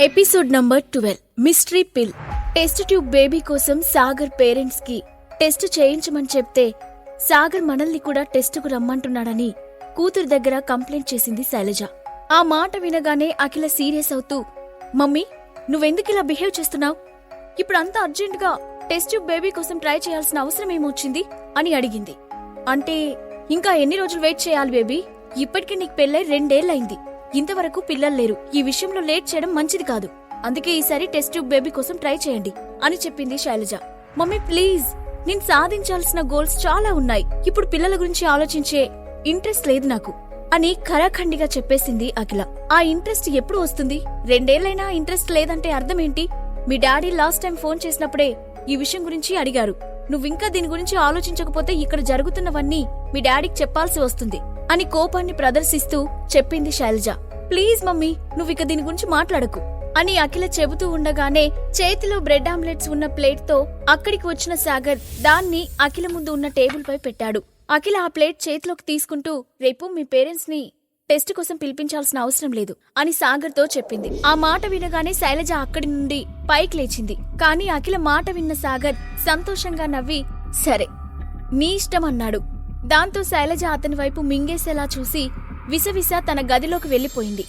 Episode number 12 mystery పిల్. Test tube baby కోసం Sagar parents కి టెస్ట్ చేయించమని చెప్తే సాగర్ మనల్ని కూడా టెస్టుకు రమ్మంటున్నాడని కూతురు దగ్గర కంప్లైంట్ చేసింది శైలజ. ఆ మాట వినగానే అఖిల సీరియస్ అవుతూ, మమ్మీ నువ్వెందుకిలా బిహేవ్ చేస్తున్నావు? ఇప్పుడు అంత అర్జెంటుగా టెస్ట్ ట్యూబ్ బేబీ కోసం ట్రై చేయాల్సిన అవసరం ఏమొచ్చింది అని అడిగింది. అంటే ఇంకా ఎన్ని రోజులు వెయిట్ చేయాలి బేబీ? ఇప్పటికీ నీకు పెళ్ళై 2 ఏళ్లయింది. ఇంతవరకు పిల్లలు లేరు. ఈ విషయంలో లేట్ చేయడం మంచిది కాదు. అందుకే ఈసారి టెస్ట్ ట్యూబ్ బేబీ కోసం ట్రై చేయండి అని చెప్పింది శైలజ. మమ్మీ ప్లీజ్, నేను సాధించాల్సిన గోల్స్ చాలా ఉన్నాయి. ఇప్పుడు పిల్లల గురించి ఆలోచించే ఇంట్రెస్ట్ లేదు నాకు అని ఖరాఖండిగా చెప్పేసింది అఖిల. ఆ ఇంట్రెస్ట్ ఎప్పుడు వస్తుంది? 2 ఏళ్లైనా ఇంట్రెస్ట్ లేదంటే అర్థమేంటి? మీ డాడీ లాస్ట్ టైం ఫోన్ చేసినప్పుడే ఈ విషయం గురించి అడిగారు. నువ్వింకా దీని గురించి ఆలోచించకపోతే ఇక్కడ జరుగుతున్నవన్నీ మీ డాడీకి చెప్పాల్సి వస్తుంది అని కోపాన్ని ప్రదర్శిస్తూ చెప్పింది శైలజ. ప్లీజ్ మమ్మీ, నువ్విక దీని గురించి మాట్లాడకు అని అఖిల చెబుతూ ఉండగానే చేతిలో బ్రెడ్ ఆమ్లెట్స్ ఉన్న ప్లేట్ తో అక్కడికి వచ్చిన సాగర్ దాన్ని అఖిల ముందు ఉన్న టేబుల్ పై పెట్టాడు. అఖిల ఆ ప్లేట్ చేతిలోకి తీసుకుంటూ, రేపు మీ పేరెంట్స్ ని టెస్ట్ కోసం పిలిపించాల్సిన అవసరం లేదు అని సాగర్ తో చెప్పింది. ఆ మాట వినగానే శైలజ అక్కడి నుండి పైకి లేచింది. కాని అఖిల మాట విన్న సాగర్ సంతోషంగా నవ్వి, సరే నీ ఇష్టం అన్నాడు. దాంతో శైలజ అతని వైపు మింగేసేలా చూసి విసవిస తన గదిలోకి వెళ్లిపోయింది.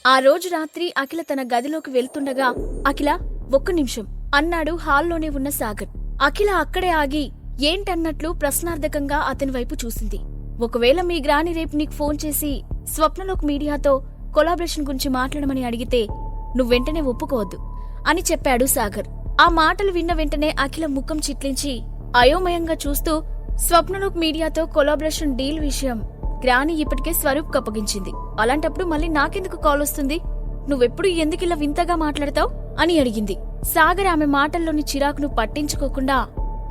ఆ రోజు రాత్రి అఖిల తన గదిలోకి వెళ్తుండగా, అఖిల 1 నిమిషం అన్నాడు హాల్లోనే ఉన్న సాగర్. అఖిల అక్కడే ఆగి ఏంటన్నట్లు ప్రశ్నార్థకంగా అతని వైపు చూసింది. ఒకవేళ మీ గ్రాని రేపు నీకు ఫోన్ చేసి స్వప్నలోక్ మీడియాతో కొలాబరేషన్ గురించి మాట్లాడమని అడిగితే నువ్వెంటనే ఒప్పుకోవద్దు అని చెప్పాడు సాగర్. ఆ మాటలు విన్న వెంటనే అఖిల ముఖం చిట్లించి అయోమయంగా చూస్తూ, స్వప్నలోక్ మీడియాతో కొలాబరేషన్ డీల్ విషయం గ్రాని ఇప్పటికే స్వరూప్ కప్పగించింది. అలాంటప్పుడు మళ్ళీ నాకెందుకు కాల్ వస్తుంది? నువ్వెప్పుడు ఎందుకిలా వింతగా మాట్లాడతావు అని అడిగింది. సాగర్ ఆమె మాటల్లోని చిరాకును పట్టించుకోకుండా,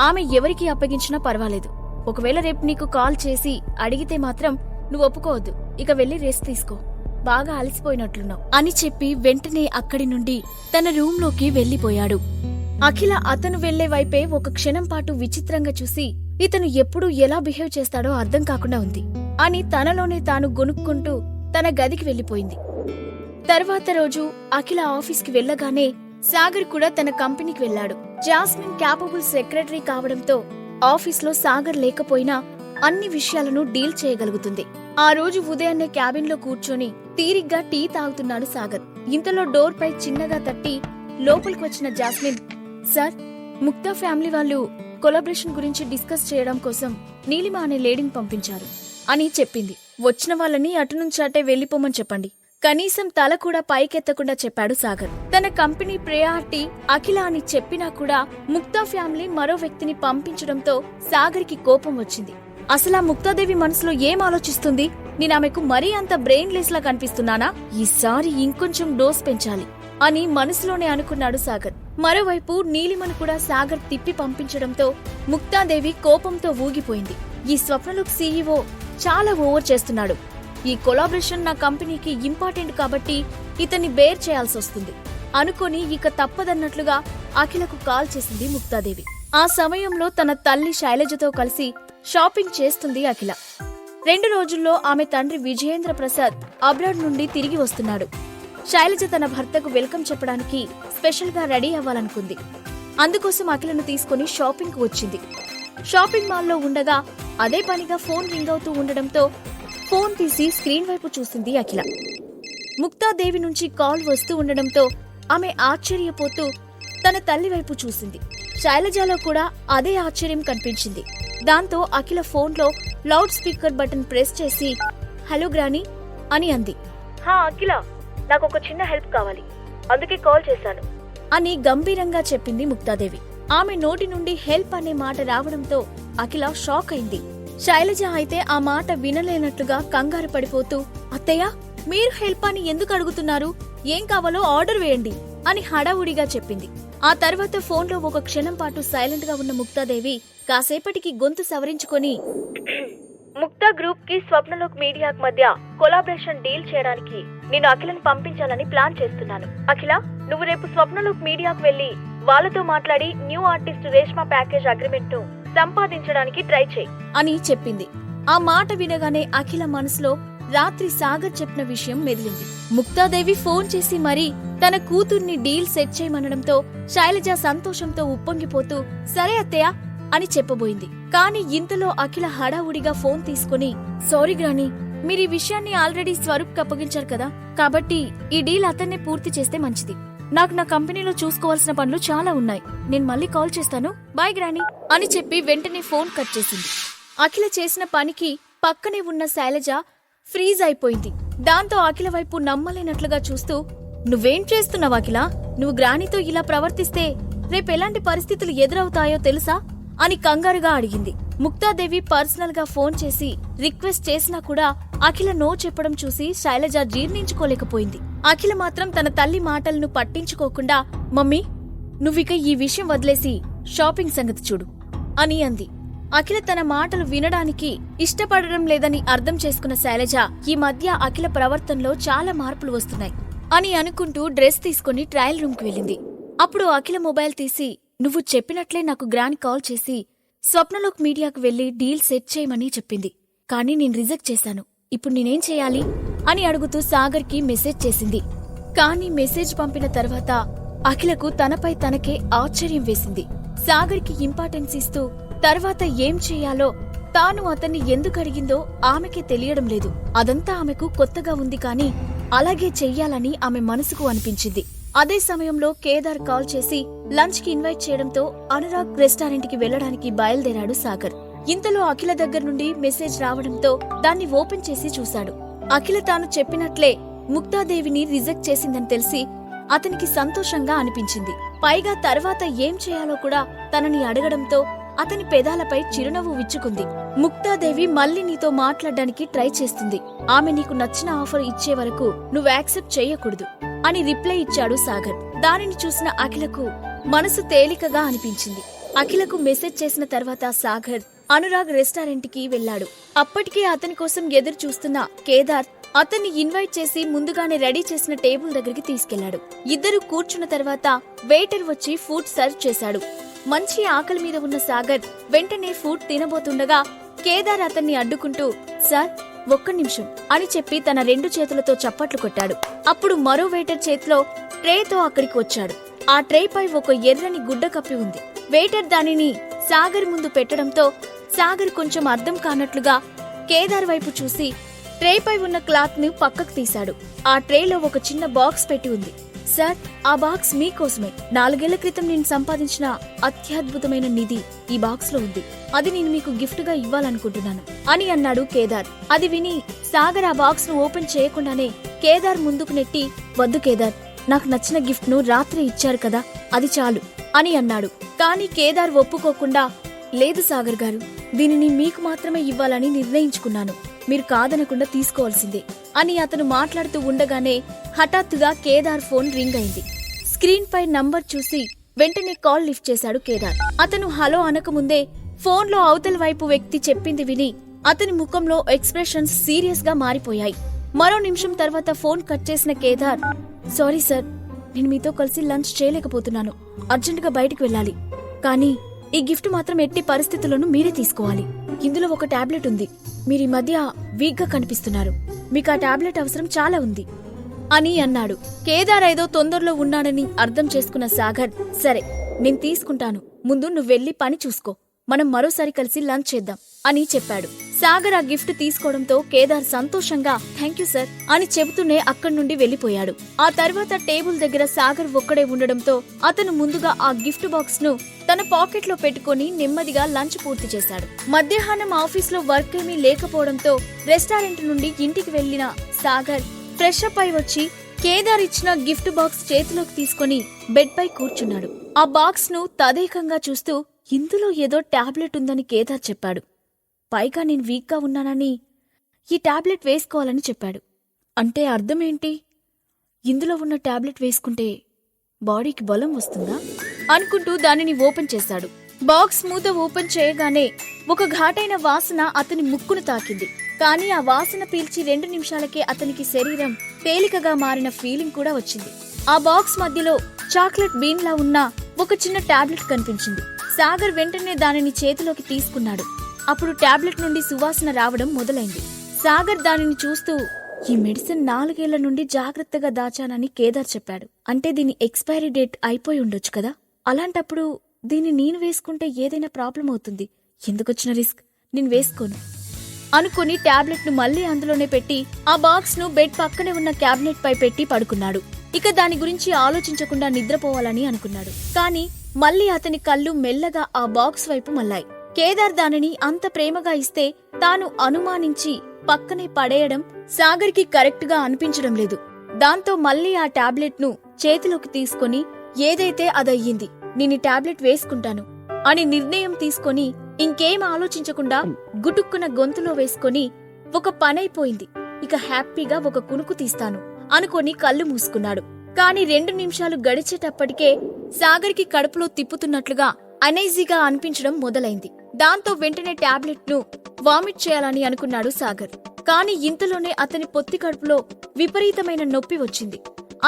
ఆమె ఎవరికి అప్పగించినా పర్వాలేదు. ఒకవేళ రేపు నీకు కాల్ చేసి అడిగితే మాత్రం నువ్వు ఒప్పుకోవద్దు. ఇక వెళ్లి రెస్ట్ తీసుకో, బాగా అలసిపోయినట్లున్నావు అని చెప్పి వెంటనే అక్కడి నుండి తన రూంలోకి వెళ్లిపోయాడు. అఖిల అతను వెళ్లే వైపే ఒక క్షణం పాటు విచిత్రంగా చూసి, ఇతను ఎప్పుడు ఎలా బిహేవ్ చేస్తాడో అర్థం కాకుండా ఉంది అని తనలోనే తాను గొనుక్కుంటూ తన గదికి వెళ్లిపోయింది. తర్వాత రోజు అఖిల ఆఫీస్కి వెళ్లగానే సాగర్ కూడా తన కంపెనీకి వెళ్లాడు. జాస్మిన్ క్యాపబుల్ సెక్రటరీ కావడంతో ఆఫీస్లో సాగర్ లేకపోయినా అన్ని విషయాలను డీల్ చేయగలుగుతుంది. ఆ రోజు ఉదయాన్నే క్యాబిన్లో కూర్చొని తీరిగ్గా టీ తాగుతున్నాడు సాగర్. ఇంతలో డోర్ పై చిన్నగా తట్టి లోపలికి వచ్చిన జాస్మిన్, సార్, ముక్తా ఫ్యామిలీ వాళ్ళు కొలాబరేషన్ గురించి డిస్కస్ చేయడం కోసం నీలిమ అనే లేడీని పంపించారు అని చెప్పింది. వచ్చిన వాళ్ళని అటునుంచి అటే వెళ్లిపోమని చెప్పండి. కనీసం తల కూడా పైకెత్తకుండా చెప్పాడు సాగర్. తన కంపెనీ ప్రయారిటీ అఖిల అని చెప్పినా కూడా ముక్తా ఫ్యామిలీ మరో వ్యక్తిని పంపించడంతో సాగర్కి కోపం వచ్చింది. అసలు ఆ ముక్తాదేవి మనసులో ఏం ఆలోచిస్తుంది? నేనామెకు మరీ అంత బ్రెయిన్ లెస్ లా కనిపిస్తున్నానా? ఈసారి ఇంకొంచెం డోస్ పెంచాలి అని మనసులోనే అనుకున్నాడు సాగర్. మరోవైపు నీలిమను కూడా సాగర్ తిప్పి పంపించడంతో ముక్తాదేవి కోపంతో ఊగిపోయింది. ఈ స్వప్నలోక్ సీఈఓ చాలా ఓవర్ చేస్తున్నాడు. ఈ కొలాబరేషన్ నా కంపెనీకి ఇంపార్టెంట్ కాబట్టి ఇతన్ని బేర్ చేయాల్సొస్తుంది అనుకొని ఇక తప్పదన్నట్లుగా అఖిలకు కాల్ చేసింది ముక్తాదేవి. ఆ సమయంలో తన తల్లి శైలజతో కలిసి షాపింగ్ చేస్తుంది అఖిల. 2 రోజుల్లో ఆమె తండ్రి విజయేంద్ర ప్రసాద్ అబ్రాడ్ నుండి తిరిగి వస్తున్నాడు. శైలజ తన భర్తకు వెల్కమ్ చెప్పడానికి స్పెషల్ గా రెడీ అవ్వాలనుకుంది. అందుకోసం అఖిలను తీసుకుని షాపింగ్ కు వచ్చింది. షాపింగ్ మాల్లో ఉండగా అదే పనిగా ఫోన్ రింగ్ అవుతూ ఉండడంతో ఫోన్ తీసి స్క్రీన్ వైపు చూసింది అఖిల. ముక్తాదేవి నుంచి కాల్ వస్తూ ఉండడంతో ఆమె ఆశ్చర్యపోతూ తన తల్లి వైపు చూసింది. శైలజలో కూడా అదే ఆశ్చర్యం కనిపించింది. దాంతో అఖిల ఫోన్లో లౌడ్ స్పీకర్ బటన్ ప్రెస్ చేసి, హలో గ్రాని అని అంది. హా అఖిల, నాకొక చిన్న హెల్ప్ కావాలి, అందుకే కాల్ చేశాను అని గంభీరంగా చెప్పింది ముక్తాదేవి. ఆమె నోటి నుండి హెల్ప్ అనే మాట రావడంతో అఖిల షాక్ అయింది. శైలజ అయితే ఆ మాట వినలేనట్లుగా కంగారు పడిపోతూ, అత్తయ్య, మీరు హెల్ప్ అని ఎందుకు అడుగుతున్నారు? ఏం కావాలో ఆర్డర్ వేయండి అని హడావుడిగా చెప్పింది. ఆ తర్వాత ఫోన్లో ఒక క్షణం పాటు సైలెంట్ గా ఉన్న ముక్తాదేవి కాసేపటికి గొంతు సవరించుకొని, ముక్తా గ్రూప్ కి స్వప్నలోక్ మీడియాకు మధ్య కొలాబరేషన్ డీల్ చేయడానికి నేను అఖిలను పంపించాలని ప్లాన్ చేస్తున్నాను. అఖిల, నువ్వు రేపు స్వప్నలోక్ మీడియాకు వెళ్లి వాళ్ళతో మాట్లాడి new artist Reshma package agreement ను సంపాదించడానికి ట్రై చేయి అని చెప్పింది. ఆ మాట వినగానే అఖిల మనసులో రాత్రి సాగర్ చెప్పిన విషయం మెదిలింది. ముక్తాదేవి ఫోన్ చేసి మరీ తన కూతుర్ని డీల్ సెట్ చేయమనడంతో శైలజ సంతోషంతో ఉప్పొంగిపోతూ సరే అత్తయ్య అని చెప్పబోయింది. కాని ఇంతలో అఖిల హడావుడిగా ఫోన్ తీసుకుని సారీ గ్రాని, మీరీ విషయాన్ని ఆల్రెడీ స్వరూప్కి అప్పగించారు కదా, కాబట్టి ఈ డీల్ అతన్నే పూర్తి చేస్తే మంచిది. నాకు నా కంపెనీలో చూసుకోవాల్సిన పనులు చాలా ఉన్నాయి. నేను మళ్ళీ కాల్ చేస్తాను, బాయ్ గ్రాని అని చెప్పి వెంటనే ఫోన్ కట్ చేసింది. అఖిల చేసిన పనికి పక్కనే ఉన్న శైలజ ఫ్రీజ్ అయిపోయింది. దాంతో అఖిల వైపు నమ్మలేనట్లుగా చూస్తూ నువ్వేం చేస్తున్నావు అఖిల? నువ్వు గ్రానితో ఇలా ప్రవర్తిస్తే రేపెలాంటి పరిస్థితులు ఎదురవుతాయో తెలుసా అని కంగారుగా అడిగింది. ముక్తాదేవి పర్సనల్ గా ఫోన్ చేసి రిక్వెస్ట్ చేసినా కూడా అఖిల నో చెప్పడం చూసి శైలజ జీర్ణించుకోలేకపోయింది. అఖిల మాత్రం తన తల్లి మాటలను పట్టించుకోకుండా మమ్మీ నువ్విక ఈ విషయం వదిలేసి షాపింగ్ సంగతి చూడు అని అంది. అఖిల తన మాటలు వినడానికి ఇష్టపడడం లేదని అర్థం చేసుకున్న శైలజ ఈ మధ్య అఖిల ప్రవర్తనలో చాలా మార్పులు వస్తున్నాయి అని అనుకుంటూ డ్రెస్ తీసుకుని ట్రయల్ రూమ్ కు వెళ్ళింది. అప్పుడు అఖిల మొబైల్ తీసి నువ్వు చెప్పినట్లే నాకు గ్రాని కాల్ చేసి స్వప్నలోక్ మీడియాకు వెళ్లి డీల్ సెట్ చేయమని చెప్పింది. కానీ నేను రిజెక్ట్ చేశాను. ఇప్పుడు నేనేం చేయాలి అని అడుగుతూ సాగర్ కి మెసేజ్ చేసింది. కానీ మెసేజ్ పంపిన తర్వాత అఖిలకు తనపై తనకే ఆశ్చర్యం వేసింది. సాగర్ కి ఇంపార్టెన్స్ ఇస్తూ తర్వాత ఏం చేయాలో తాను అతన్ని ఎందుకు అడిగిందో ఆమెకే తెలియడం లేదు. అదంతా ఆమెకు కొత్తగా ఉంది. కానీ అలాగే చెయ్యాలని ఆమె మనసుకు అనిపించింది. అదే సమయంలో కేదార్ కాల్ చేసి లంచ్ కి ఇన్వైట్ చేయడంతో అనురాగ్ రెస్టారెంట్ కి వెళ్లడానికి బయలుదేరాడు సాగర్. ఇంతలో అఖిల దగ్గర నుండి మెసేజ్ రావడంతో దాన్ని ఓపెన్ చేసి చూశాడు. అఖిల తాను చెప్పినట్లే ముక్తాదేవిని రిజెక్ట్ చేసిందని తెలిసి అతనికి సంతోషంగా అనిపించింది. పైగా తర్వాత ఏం చేయాలో కూడా తనని అడగడంతో అతని పెదాలపై చిరునవ్వు విచ్చుకుంది. ముక్తాదేవి మళ్ళీ నీతో మాట్లాడడానికి ట్రై చేస్తుంది. ఆమె నీకు నచ్చిన ఆఫర్ ఇచ్చే వరకు నువ్వు యాక్సెప్ట్ చేయకూడదు అని రిప్లై ఇచ్చాడు సాగర్. దానిని చూసిన అఖిలకు మనసు తేలికగా అనిపించింది. అఖిలకు మెసేజ్ చేసిన తర్వాత సాగర్ అనురాగ్ రెస్టారెంట్ కి వెళ్లాడు. అప్పటికే అతని కోసం ఎదురు చూస్తున్న కేదార్ అతన్ని ఇన్వైట్ చేసి ముందుగానే రెడీ చేసిన టేబుల్ దగ్గరికి తీసుకెళ్లాడు. ఇద్దరు కూర్చున్న తర్వాత వెయిటర్ వచ్చి ఫుడ్ సర్వ్ చేశాడు. మంచి ఆకలి మీద ఉన్న సాగర్ వెంటనే ఫుడ్ తినబోతుండగా కేదార్ అతన్ని అడ్డుకుంటూ సార్ ఒక్క నిమిషం అని చెప్పి తన 2 చేతులతో చప్పట్లు కొట్టాడు. అప్పుడు మరో వెయిటర్ చేతిలో ట్రేతో అక్కడికి వచ్చాడు. ఆ ట్రేపై ఒక ఎర్రని గుడ్డ కప్పి ఉంది. వెయిటర్ దానిని సాగర్ ముందు పెట్టడంతో సాగర్ కొంచెం అర్థం కానట్లుగా కేదార్ వైపు చూసి ట్రేపై ఉన్న క్లాత్ ని పక్కకు తీశాడు. ఆ ట్రేలో ఒక చిన్న బాక్స్ పెట్టి ఉంది. సార్ ఆ బాక్స్ మీకోసమే. 4 ఏళ్ల క్రితం నేను సంపాదించిన అత్యద్భుతమైన నిధి ఈ బాక్స్ లో ఉంది. అది నేను మీకు గిఫ్ట్ గా ఇవ్వాలనుకుంటున్నాను అని అన్నాడు కేదార్. అది విని సాగర్ ఆ బాక్స్ ను ఓపెన్ చేయకుండానే కేదార్ ముందుకు నెట్టి వద్దు కేదార్, నాకు నచ్చిన గిఫ్ట్ ను రాత్రి ఇచ్చారు కదా, అది చాలు అని అన్నాడు. కాని కేదార్ ఒప్పుకోకుండా లేదు సాగర్ గారు, దీనిని మీకు మాత్రమే ఇవ్వాలని నిర్ణయించుకున్నాను. మీరు కాదనకుండా తీసుకోవాల్సిందే అని అతను మాట్లాడుతూ ఉండగానే హఠాత్తుగా కేదార్ ఫోన్ రింగ్ అయింది. స్క్రీన్ పై నంబర్ చూసి వెంటనే కాల్ లిఫ్ట్ చేశాడు కేదార్. అతను హలో అనకముందే ఫోన్లో అవతల వైపు వ్యక్తి చెప్పింది విని అతని ముఖంలో ఎక్స్ప్రెషన్స్ సీరియస్ గా మారిపోయాయి. మరో నిమిషం తర్వాత ఫోన్ కట్ చేసిన కేదార్ సారీ సార్, నేను మీతో కలిసి లంచ్ చేయలేకపోతున్నాను. అర్జెంటుగా బయటకు వెళ్ళాలి. కానీ ఈ గిఫ్ట్ మాత్రం ఎట్టి పరిస్థితుల్లోనూ మీరే తీసుకోవాలి. ఇందులో ఒక టాబ్లెట్ ఉంది. మీరు ఈ మధ్య వీక్ గా కనిపిస్తున్నారు. మీకు ఆ టాబ్లెట్ అవసరం చాలా ఉంది అని అన్నాడు. కేదార్ ఏదో తొందరలో ఉన్నాడని అర్థం చేసుకున్న సాగర్ సరే నేను తీసుకుంటాను, ముందు నువ్వెళ్లి పని చూసుకో, మనం మరోసారి కలిసి లంచ్ చేద్దాం అని చెప్పాడు. సాగర్ ఆ గిఫ్ట్ తీసుకోవడంతో కేదార్ సంతోషంగా థ్యాంక్యూ సార్ అని చెబుతూనే అక్కడి నుండి వెళ్లిపోయాడు. ఆ తర్వాత టేబుల్ దగ్గర సాగర్ ఒక్కడే ఉండడంతో అతను ముందుగా ఆ గిఫ్ట్ బాక్స్ ను తన పాకెట్ లో పెట్టుకుని నెమ్మదిగా లంచ్ పూర్తి చేశాడు. మధ్యాహ్నం ఆఫీస్ లో వర్క్ ఏమీ లేకపోవడంతో రెస్టారెంట్ నుండి ఇంటికి వెళ్లిన సాగర్ ఫ్రెష్ అప్ అయి వచ్చి కేదార్ ఇచ్చిన గిఫ్ట్ బాక్స్ చేతిలోకి తీసుకుని బెడ్ పై కూర్చున్నాడు. ఆ బాక్స్ ను తదేకంగా చూస్తూ ఇందులో ఏదో టాబ్లెట్ ఉందని కేదార్ చెప్పాడు. పైగా నేను వీక్ గా ఉన్నానని ఈ టాబ్లెట్ వేసుకోవాలని చెప్పాడు. అంటే అర్థమేంటి? ఇందులో ఉన్న టాబ్లెట్ వేసుకుంటే బాడీకి బలం వస్తుందా అనుకుంటూ దానిని ఓపెన్ చేశాడు. బాక్స్ మూత ఓపెన్ చేయగానే ఒక ఘాటైన వాసన అతని ముక్కును తాకింది. కానీ ఆ వాసన పీల్చి 2 నిమిషాలకే అతనికి శరీరం తేలికగా మారిన ఫీలింగ్ కూడా వచ్చింది. ఆ బాక్స్ మధ్యలో చాక్లెట్ బీన్ లా ఉన్న ఒక చిన్న టాబ్లెట్ కనిపించింది. సాగర్ వెంటనే దానిని చేతిలోకి తీసుకున్నాడు. అప్పుడు టాబ్లెట్ నుండి సువాసన రావడం మొదలైంది. సాగర్ దానిని చూస్తూ ఈ మెడిసిన్ 4 ఏళ్ల నుండి జాగ్రత్తగా దాచానని కేదార్ చెప్పాడు. అంటే దీని ఎక్స్పైరీ డేట్ అయిపోయి ఉండొచ్చు కదా. అలాంటప్పుడు దీన్ని నేను వేసుకుంటే ఏదైనా ప్రాబ్లం అవుతుంది. ఎందుకొచ్చిన రిస్క్, నేను వేసుకోను అనుకుని టాబ్లెట్ ను మళ్లీ అందులోనే పెట్టి ఆ బాక్స్ ను బెడ్ పక్కనే ఉన్న క్యాబినెట్ పై పెట్టి పడుకున్నాడు. ఇక దాని గురించి ఆలోచించకుండా నిద్రపోవాలని అనుకున్నాడు. కాని మళ్లీ అతని కళ్ళు మెల్లగా ఆ బాక్స్ వైపు మళ్ళాయి. కేదార్ దానిని అంత ప్రేమగా ఇస్తే తాను అనుమానించి పక్కనే పడేయడం సాగర్కి కరెక్ట్ గా అనిపించడం లేదు. దాంతో మళ్లీ ఆ టాబ్లెట్ ను చేతిలోకి తీసుకుని ఏదైతే అదయ్యింది, నేను టాబ్లెట్ వేసుకుంటాను అని నిర్ణయం తీసుకొని ఇంకేం ఆలోచించకుండా గుటుక్కున గొంతులో వేసుకొని ఒక పనైపోయింది, ఇక హ్యాపీగా ఒక కునుకు తీస్తాను అనుకొని కళ్ళు మూసుకున్నాడు. కాని 2 నిమిషాలు గడిచేటప్పటికే సాగర్కి కడుపులో తిప్పుతున్నట్లుగా అనైజీగా అనిపించడం మొదలైంది. దాంతో వెంటనే టాబ్లెట్ ను వామిట్ చేయాలని అనుకున్నాడు సాగర్. కాని ఇంతలోనే అతని పొత్తి కడుపులో విపరీతమైన నొప్పి వచ్చింది.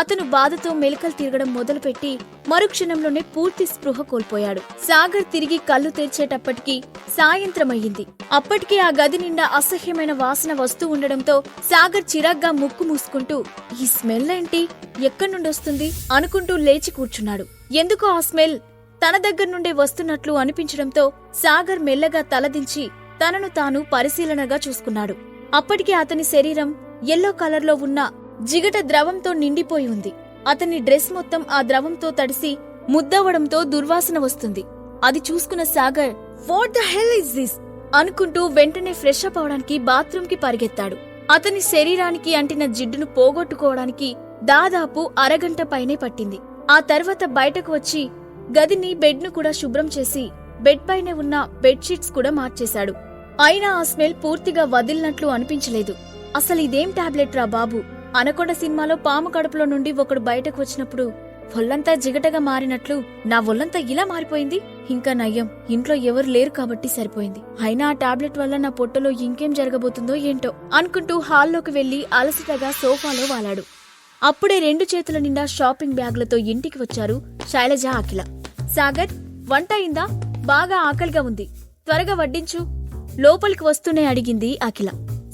అతను బాధతో మెలికలు తిరగడం మొదలుపెట్టి మరుక్షణంలోనే పూర్తి స్పృహ కోల్పోయాడు. సాగర్ తిరిగి కళ్ళు తెరిచేటప్పటికి సాయంత్రమయ్యింది. అప్పటికే ఆ గది నిండా అసహ్యమైన వాసన వస్తూ ఉండడంతో సాగర్ చిరాగ్గా ముక్కు మూసుకుంటూ ఈ స్మెల్ ఏంటి, ఎక్కడి నుండొస్తుంది అనుకుంటూ లేచి కూర్చున్నాడు. ఎందుకో ఆ స్మెల్ తన దగ్గర నుండే వస్తున్నట్లు అనిపించడంతో సాగర్ మెల్లగా తలదించి తనను తాను పరిశీలనగా చూసుకున్నాడు. అప్పటికే అతని శరీరం ఎల్లో కలర్లో ఉన్న జిగట ద్రవంతో నిండిపోయి ఉంది. అతని డ్రెస్ మొత్తం ఆ ద్రవంతో తడిసి ముద్దవడంతో దుర్వాసన వస్తుంది. అది చూసుకున్న Sagar what the hell is this అనుకుంటూ వెంటనే ఫ్రెష్ అప్ అవడానికి బాత్రూమ్ కి పరిగెత్తాడు. అతని శరీరానికి అంటిన జిడ్డును పోగొట్టుకోవడానికి దాదాపు అరగంట పైనే పట్టింది. ఆ తర్వాత బయటకు వచ్చి గదిని బెడ్ ను కూడా శుభ్రం చేసి బెడ్ పైనే ఉన్న బెడ్షీట్స్ కూడా మార్చేశాడు. అయినా ఆ స్మెల్ పూర్తిగా వదిలినట్లు అనిపించలేదు. అసలు ఇదేం టాబ్లెట్ రా బాబు, అనకొండ సినిమాలో పాము కడుపులో నుండి ఒకడు బయటకు వచ్చినప్పుడు ఒళ్ళంతా జిగటగా మారినట్లు నా ఒళ్ళంతా ఇలా మారిపోయింది. ఇంకా నయ్యం, ఇంట్లో ఎవరు లేరు కాబట్టి సరిపోయింది. అయినా ఆ టాబ్లెట్ వల్ల నా పొట్టలో ఇంకేం జరగబోతుందో ఏంటో అనుకుంటూ హాల్లోకి వెళ్లి అలసటగా సోఫాలో వాలాడు. అప్పుడే 2 చేతుల నిండా షాపింగ్ బ్యాగులతో ఇంటికి వచ్చారు శైలజ, అఖిల. సాగర్, వంట అయిందా? బాగా ఆకలిగా ఉంది, త్వరగా వడ్డించు లోపలికి వస్తూనే అడిగింది అఖిల.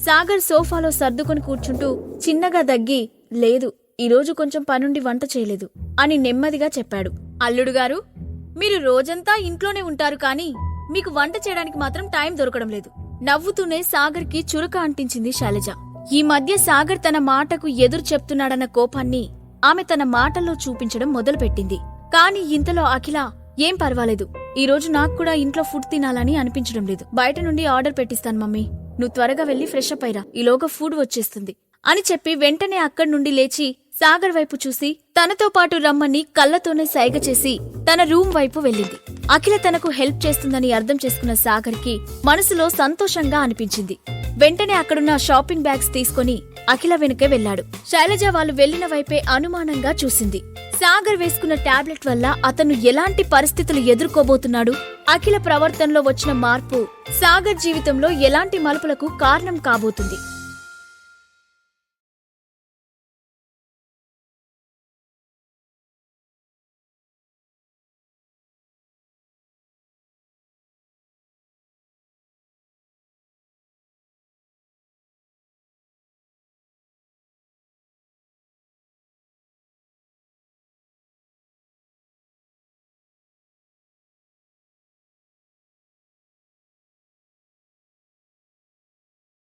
సాగర్ సోఫాలో సర్దుకొని కూర్చుంటూ చిన్నగా దగ్గి లేదు, ఈరోజు కొంచెం పనుండి వంట చేయలేదు అని నెమ్మదిగా చెప్పాడు. అల్లుడుగారు, మీరు రోజంతా ఇంట్లోనే ఉంటారు కానీ మీకు వంట చేయడానికి మాత్రం టైం దొరకడం లేదు నవ్వుతూనే సాగర్కి చురక అంటించింది శైలజ. ఈ మధ్య సాగర్ తన మాటకు ఎదురు చెప్తున్నాడన్న కోపాన్ని ఆమె తన మాటల్లో చూపించడం మొదలుపెట్టింది. కాని ఇంతలో అఖిల ఏం పర్వాలేదు, ఈ రోజు నాకు కూడా ఇంట్లో ఫుడ్ తినాలని అనిపించడం లేదు, బయట నుండి ఆర్డర్ పెట్టిస్తాను మమ్మీ, నువ్వు త్వరగా వెళ్లి ఫ్రెష్ అప్ అయిరా, ఈలోగా ఫుడ్ వచ్చేస్తుంది అని చెప్పి వెంటనే అక్కడి నుండి లేచి సాగర్ వైపు చూసి తనతో పాటు రమ్మని కళ్లతోనే సైగ చేసి తన రూమ్ వైపు వెళ్ళింది. అఖిల తనకు హెల్ప్ చేస్తుందని అర్థం చేసుకున్న సాగర్ కి మనసులో సంతోషంగా అనిపించింది. వెంటనే అక్కడున్న షాపింగ్ బ్యాగ్స్ తీసుకుని అఖిల వెనుకే వెళ్లాడు. శైలజ వాళ్ళు వెళ్లిన వైపే అనుమానంగా చూసింది. సాగర్ వేసుకున్న టాబ్లెట్ వల్ల అతను ఎలాంటి పరిస్థితులు ఎదుర్కోబోతున్నాడు, అఖిల ప్రవర్తనలో వచ్చిన మార్పు సాగర్ జీవితంలో ఎలాంటి మలుపులకు కారణం కాబోతుంది.